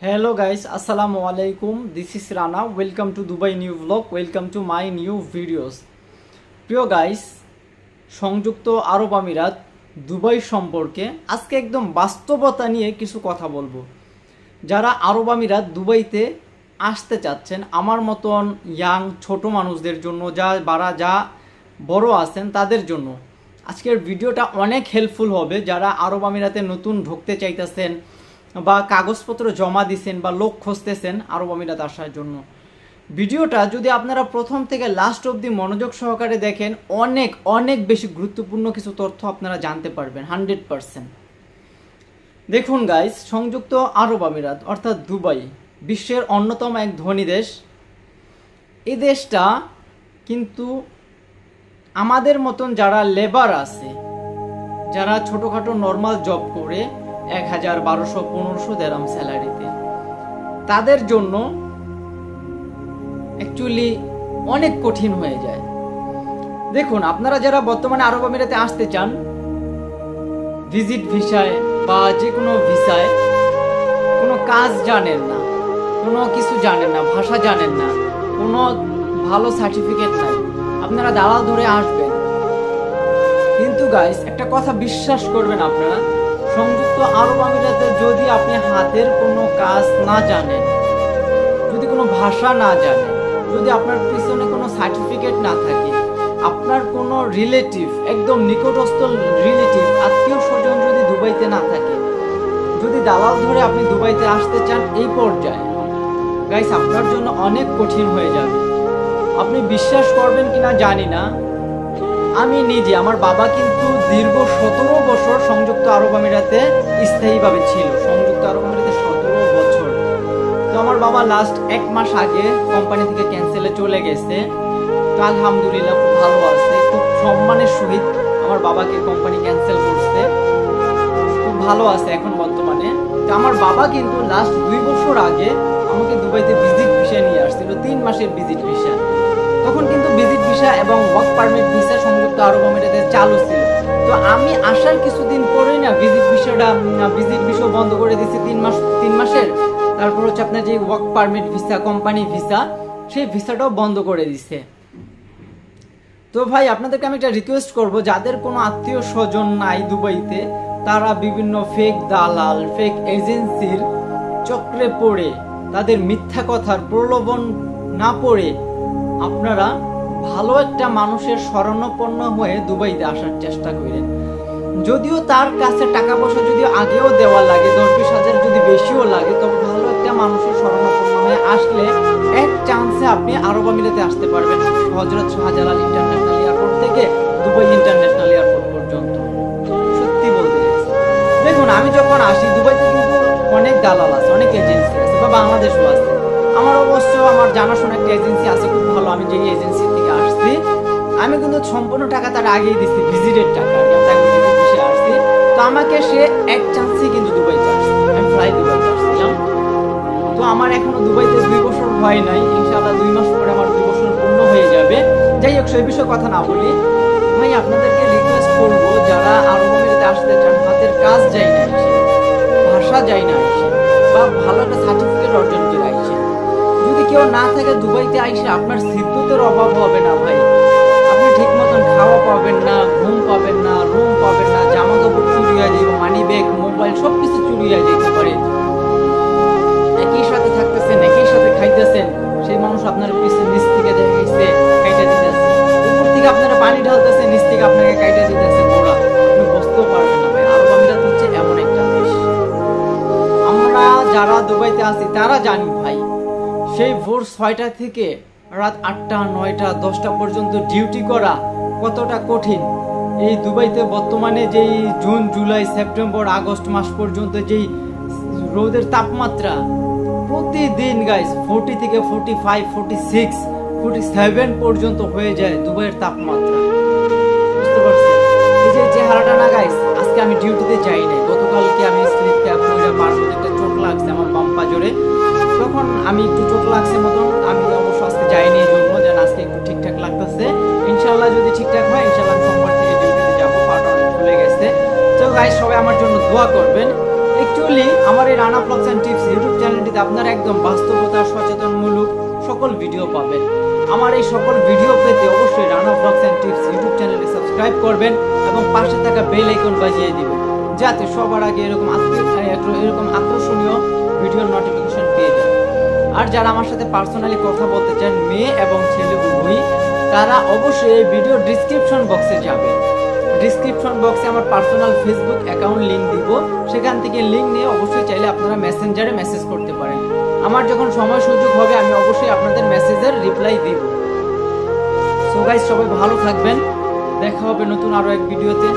Hello guys, Assalamu alaikum. This is Rana. Welcome to Dubai new vlog. Welcome to my new videos. প্রিয় guys, সংযুক্ত আরব আমিরাত Dubai সম্পর্কে আজকে একদম বাস্তবতা নিয়ে কিছু কথা বলবো। যারা আরব আমিরাত দুবাইতে আসতে চাচ্ছেন, আমার মতন ইয়াং ছোট মানুষদের জন্য, যা বড় আছেন তাদের জন্য আজকের ভিডিওটা অনেক হেল্পফুল হবে। যারা আরব আমিরাতে নতুন ঢুকতে চাইতেছেন বা কাগজপত্র জমা দিচ্ছেন বা লোক খুঁজতেছেন আরব আমিরাত আসার জন্য, ভিডিওটা যদি আপনারা প্রথম থেকে লাস্ট অবধি মনোযোগ সহকারে দেখেন, অনেক অনেক বেশি গুরুত্বপূর্ণ কিছু তথ্য আপনারা জানতে পারবেন 100%। দেখুন গাইস, সংযুক্ত আরব আমিরাত অর্থাৎ দুবাই বিশ্বের অন্যতম এক ধনী দেশ। এই দেশটা কিন্তু আমাদের মতন যারা লেবার আছে, যারা ছোটোখাটো নর্মাল জব করে 1000, 1200, 1500 দেরহাম স্যালারিতে, তাদের জন্য অ্যাকচুয়ালি অনেক কঠিন হয়ে যায়। দেখুন, আপনারা যারা বর্তমানে আরব আমিরাতে আসতে চান ভিজিট ভিসায় বা যে কোনো ভিসায়, কোনো কাজ জানেন না, কোনো কিছু জানেন না, ভাষা জানেন না, কোনো ভালো সার্টিফিকেট নাই, আপনারা দালাল ধরে আসবেন। কিন্তু গাইস, একটা কথা বিশ্বাস করবেন, আপনারা সংযুক্ত আরব আমিরাতে যদি আপনি হাতের কোনো কাজ না জানেন, যদি কোনো ভাষা না জানেন, যদি আপনার পিছনে কোনো সার্টিফিকেট না থাকে, আপনার কোনো রিলেটিভ, একদম নিকটস্থ রিলেটিভ, আত্মীয় স্বজন যদি দুবাইতে না থাকে, যদি দালাল ধরে আপনি দুবাইতে আসতে চান, এই পর্যায়ে গাইস আপনার জন্য অনেক কঠিন হয়ে যাবে। আপনি বিশ্বাস করবেন কিনা জানি না, আমি নিজে, আমার বাবা কিন্তু দীর্ঘ 17 বছর সংযুক্ত আরব আমিরাতে স্থায়ীভাবে ছিল, সংযুক্ত আরব আমিরাতে 17 বছর। তো আমার বাবা লাস্ট 1 মাস আগে কোম্পানি থেকে ক্যান্সেলে চলে গেছে। তো আলহামদুলিল্লাহ খুব ভালো আছে, খুব সম্মানের সহিত আমার বাবাকে কোম্পানি ক্যান্সেল করছে, খুব ভালো আছে এখন বর্তমানে। তো আমার বাবা কিন্তু লাস্ট 2 বছর আগে আমাকে দুবাইতে ভিজিট ভিসা নিয়ে আসছিল, 3 মাসের ভিজিট ভিসা। তখন কিন্তু ভিজিট ভিসা এবং ওয়ার্ক পারমিট ভিসা সংযুক্ত আরব আমিরাতে চালু ছিল। তো আমি আসার কিছুদিন পরেই না ভিজিট ভিসা বন্ধ করে দিয়েছি 3 মাসের। তারপর হচ্ছে আপনার যে work permit visa, company visa, সেই ভিসাটাও বন্ধ করে দিছে। তো ভাই, আপনাদেরকে আমি একটা রিকোয়েস্ট করব, যাদের কোনো আত্মীয় স্বজন নাই দুবাইতে, তারা বিভিন্ন ফেক দালাল, ফেক এজেন্সির চক্রে পড়ে, তাদের মিথ্যা কথার প্রলোভন না পড়ে আপনারা ভালো একটা মানুষের শরণাপন্ন হয়ে দুবাইতে আসার চেষ্টা করেন। যদিও তার কাছে টাকা পয়সা যদি আগেও দেওয়া লাগে, 10-20 হাজার যদি বেশিও লাগে, তবে ভালো একটা মানুষের শরণাপন্ন হয়ে আসলে এক চান্সে আপনি আরব আমিরাতে আসতে পারবেন, হযরত শাহজালাল ইন্টারন্যাশনাল এয়ারপোর্ট থেকে দুবাই ইন্টারন্যাশনাল এয়ারপোর্ট পর্যন্ত। সত্যি বলতে দেখুন, আমি যখন আসি দুবাইতে কিন্তু অনেক দালাল আছে, অনেক এজেন্সি আছে, বা বাংলাদেশও আছে। আমার অবশ্য আমার জানাশোনা একটা এজেন্সি আছে খুব ভালো, আমি যেই এজেন্সি থেকে আসছি, আমি কিন্তু সম্পূর্ণ টাকা তার আগেই দিচ্ছি, ভিজিটের টাকা, আমি তাকে ভিজিট ভিসে আসছি। তো আমাকে সে এক চান্সেই কিন্তু দুবাইতে আসছে, আমি ফ্লাই দুবাইতে আসছিলাম। তো আমার এখনো দুবাইতে 2 বছর হয় নাই, ইনশাআল্লাহ 2 মাস পরে আমার 2 বছর পূর্ণ হয়ে যাবে। যাই হোক, সেই বিষয়ে কথা না বলি ভাই, আপনাদেরকে রিকোয়েস্ট করবো, যারা আরব আমিরাতে আসতে চান, হাতের কাজ যাই না এসে, ভাষা যাই না এসে, বা ভালো একটা সার্টিফিকেট অর্জন করে আইসে, যদি কেউ না থাকে দুবাইতে আইসে, আপনার সিদ্ধতের অভাব হবে না ভাই। আপনি ঠিক মতন খাওয়া পাবেন না, ঘুম পাবেন না, রুম পাবেন না, জামা কাপড় চুরি হয়ে যাবে, মানি ব্যাগ, মোবাইল সবকিছু চুরি হয়ে যেতে পারে। একই সাথে থাকতেছেন, একই সাথে খাইতেছেন, সেই মানুষ আপনার পিছনে নিচ থেকে দেখাইছে কাইটা দিতেছে, উপর থেকে আপনারা পানি ঢালতেছে, নিচ থেকে আপনাকে কাইটা দিতেছে গোড়া, আপনি বুঝতেও পারবেন না ভাই। আরব আমিরাত হচ্ছে এমন একটা দেশ, আমরা যারা দুবাইতে আছি তারা জানি ভাই, সেই ভোর 6টা থেকে রাত 8টা, 9টা, 10টা পর্যন্ত ডিউটি করা কতটা কঠিন। এই দুবাইতে বর্তমানে যেই জুন, জুলাই, সেপ্টেম্বর, আগস্ট মাস পর্যন্ত যেই রোদের তাপমাত্রা, প্রতিদিন গাইস 40 থেকে 45, 46, 47 পর্যন্ত হয়ে যায় দুবাইয়ের তাপমাত্রা। বুঝতে পারছেন? এই যে চেহারাটা না গাইস, আজকে আমি ডিউটিতে যাই নাই, গতকালকে আমি স্লিপ ক্যাপ পরে পারবো, একটা চোট লাগছে আমার বাম পাজরে, তখন আমি একটু চোট লাগছে মতন, আমি অবশ্য আজকে যাইনি, এই জন্য যেন আজকে একটু ঠিকঠাক লাগতেছে। ইনশাল্লাহ যদি ঠিকঠাক হয়, ইনশাল্লাহ সোমবার থেকে ডিউটিতে যাবো, পাটা অনেক খুলে গেছে। তো গাইস, সবাই আমার জন্য দোয়া করবেন। অ্যাকচুয়ালি আমার এই Rana blogs and tips YouTube চ্যানেলটি ভিত্তিতে আপনারা একদম বাস্তবতা সচেতনমূলক সকল ভিডিও পাবেন। আমার এই সকল ভিডিও পেতে অবশ্যই Rana blogs and tips YouTube চ্যানেলে সাবস্ক্রাইব করবেন এবং পাশে থাকা বেল আইকন বাজিয়ে দিবেন, যাতে সবার আগে এরকম আকর্ষণীয় ভিডিওর নোটিফিকেশন পেয়ে যান। আর যারা আমার সাথে পার্সোনালি কথা বলতে চান, মেয়ে এবং ছেলে উভয়ই, তারা অবশ্যই এই ভিডিও ডিসক্রিপশন বক্সে যাবেন। ডিসক্রিপশন বক্সে আমার পার্সোনাল ফেসবুক অ্যাকাউন্ট লিঙ্ক দিব, সেখান থেকে লিঙ্ক নিয়ে অবশ্যই চাইলে আপনারা মেসেঞ্জারে মেসেজ করতে পারেন। আমার যখন সময় সুযোগ হবে আমি অবশ্যই আপনাদের মেসেজের রিপ্লাই দিব। সো গাইস, সবাই ভালো থাকবেন, দেখা হবে নতুন আরো এক ভিডিওতে।